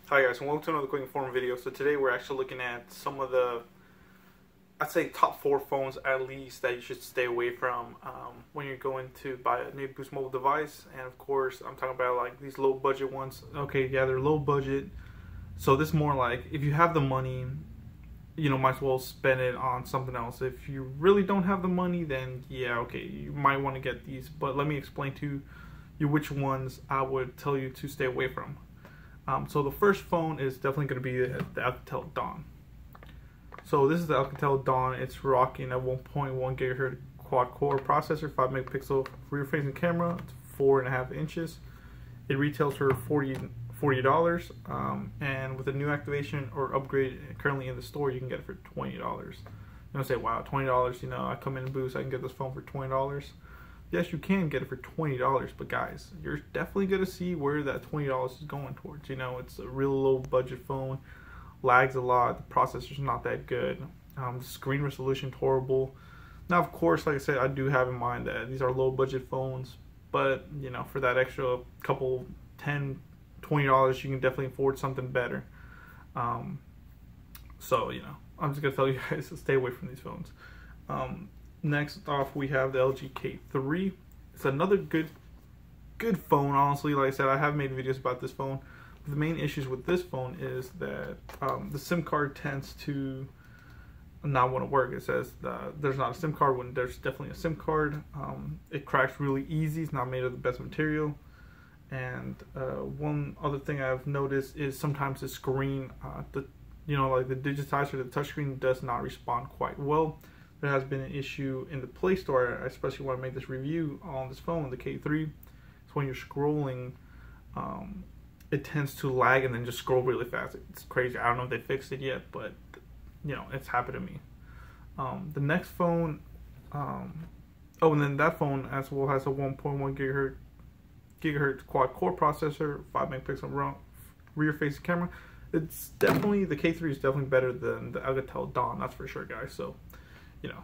Hi guys, and welcome to another quick informative video. So today we're actually looking at some of the, I'd say top 4 phones at least that you should stay away from when you're going to buy a new Boost mobile device. And of course, I'm talking about like these low budget ones. Okay, yeah, they're low budget. So this is more like if you have the money, you know, might as well spend it on something else. If you really don't have the money, then yeah, okay, you might want to get these. But let me explain to you which ones I would tell you to stay away from. So the first phone is definitely going to be the Alcatel Dawn. So this is the Alcatel Dawn. It's rocking a 1.1 gigahertz quad-core processor, 5 megapixel rear-facing camera, it's 4.5 inches. It retails for $40, and with a new activation or upgrade currently in the store, you can get it for $20. You're gonna say, "Wow, $20? You know, I come in and Boost, I can get this phone for $20." Yes, you can get it for $20, but guys, you're definitely going to see where that $20 is going towards. You know, it's a real low budget phone, lags a lot, the processor's not that good, screen resolution horrible. Now, of course, like I said, I do have in mind that these are low budget phones, but, you know, for that extra couple, $10, $20, you can definitely afford something better. So, you know, I'm just going to tell you guys to stay away from these phones. Next off, we have the LG K3. It's another good phone, honestly. Like I said, I have made videos about this phone. The main issues with this phone is that the SIM card tends to not want to work. It says there's not a SIM card when there's definitely a SIM card. It cracks really easy. It's not made of the best material. And one other thing I've noticed is sometimes the screen, like the digitizer, the touchscreen does not respond quite well. There has been an issue in the Play Store. I especially want to make this review on this phone, the K3. So when you're scrolling, it tends to lag and then just scroll really fast. It's crazy. I don't know if they fixed it yet, but you know, it's happened to me. The next phone, and then that phone as well has a 1.1 gigahertz quad-core processor, 5 megapixel rear-facing camera. It's definitely, the K3 is definitely better than the Alcatel Dawn, that's for sure, guys. So, you know.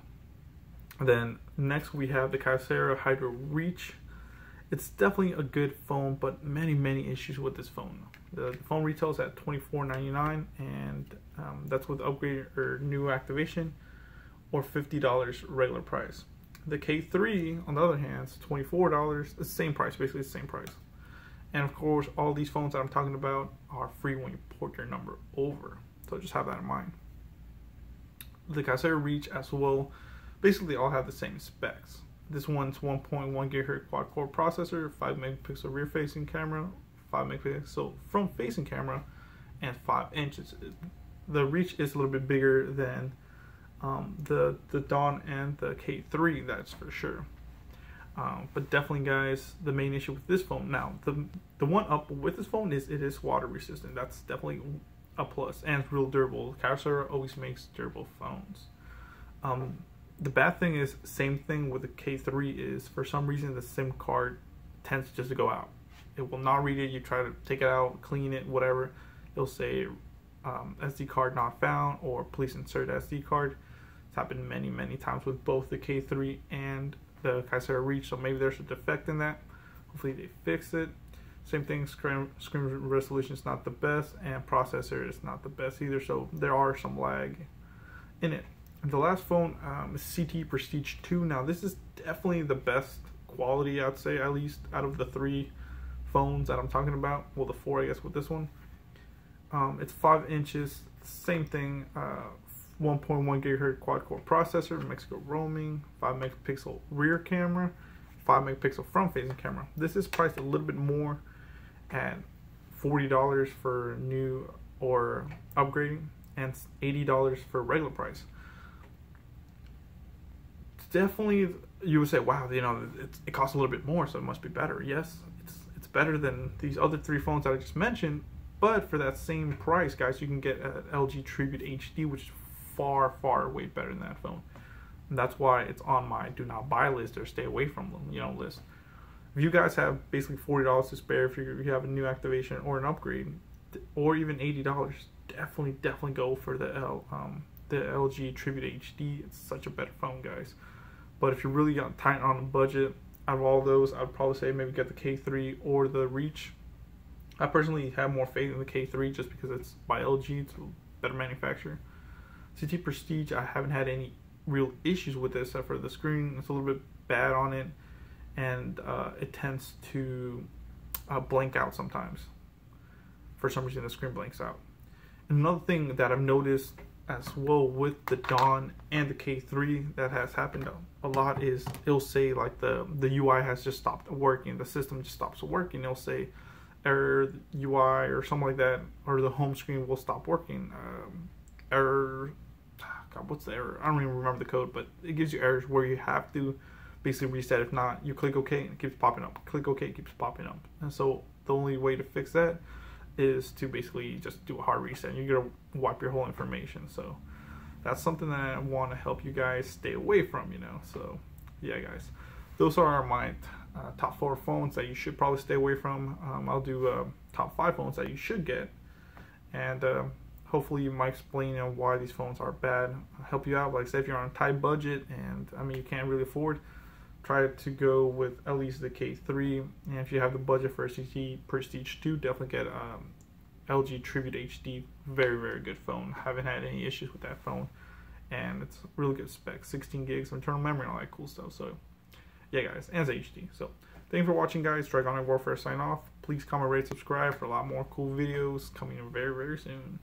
Then next we have the Kyocera Hydro Reach. It's definitely a good phone, but many issues with this phone. The phone retails at $24.99, and that's with upgrade or new activation, or $50 regular price. The K3, on the other hand, is $24. It's the same price, basically the same price. And of course, all these phones that I'm talking about are free when you port your number over. So just have that in mind. The Kyocera Reach as well, basically all have the same specs. This one's 1.1 gigahertz quad-core processor, 5 megapixel rear-facing camera, 5 megapixel front-facing camera, and 5 inches. The Reach is a little bit bigger than the Dawn and the K3, that's for sure. But definitely, guys, the main issue with this phone, now the one up with this phone is it is water resistant. That's definitely a plus, and it's real durable. Kyocera always makes durable phones. The bad thing is, same thing with the K3 is, for some reason the SIM card tends just to go out. It will not read it. You try to take it out, clean it, whatever, it'll say SD card not found, or please insert SD card. It's happened many times with both the K3 and the Kyocera Reach, so maybe there's a defect in that. Hopefully they fix it. Same thing, screen resolution is not the best, and processor is not the best either, so there are some lag in it. And the last phone is TCL Prestige 2. Now this is definitely the best quality, I'd say, at least out of the 3 phones that I'm talking about. Well, the 4, I guess, with this one. It's 5 inches, same thing, 1.1 gigahertz quad-core processor, Mexico roaming, 5 megapixel rear camera, 5 megapixel front-facing camera. This is priced a little bit more at $40 for new or upgrading, and $80 for regular price. It's definitely, you would say, wow, you know, it costs a little bit more, so it must be better. Yes, it's better than these other 3 phones that I just mentioned, but for that same price, guys, you can get an LG Tribute HD, which is far way better than that phone. And that's why it's on my do not buy list, or stay away from them, you know, list. If you guys have basically $40 to spare, if you have a new activation or an upgrade, or even $80, definitely go for the LG Tribute HD. It's such a better phone, guys. But if you're really tight on a budget, out of all those, I'd probably say maybe get the K3 or the Reach. I personally have more faith in the K3 just because it's by LG. It's a better manufacturer. CT Prestige, I haven't had any real issues with it except for the screen. It's a little bit bad on it, and it tends to blank out sometimes. For some reason, the screen blanks out. And another thing that I've noticed as well with the Dawn and the K3 that has happened a lot is it'll say like the UI has just stopped working, the system just stops working. It'll say error UI or something like that, or the home screen will stop working. Error, God, what's the error? I don't even remember the code, but it gives you errors where you have to basically reset. If not, you click OK and it keeps popping up. Click OK, it keeps popping up. And so the only way to fix that is to basically just do a hard reset, and you're gonna wipe your whole information. So that's something that I want to help you guys stay away from, you know. So yeah, guys, those are my top 4 phones that you should probably stay away from. I'll do top 5 phones that you should get, and hopefully my explaining on why these phones are bad help you out. Like I said, if you're on a tight budget and I mean you can't really afford, try to go with at least the K3, and if you have the budget for a CT Prestige 2, definitely get LG Tribute HD. Very, very good phone. Haven't had any issues with that phone, and it's really good specs, 16 gigs of internal memory and all that cool stuff. So yeah, guys, and it's HD. So thank you for watching, guys. Dragon Warfare sign off. Please comment, rate, subscribe for a lot more cool videos coming in very, very soon.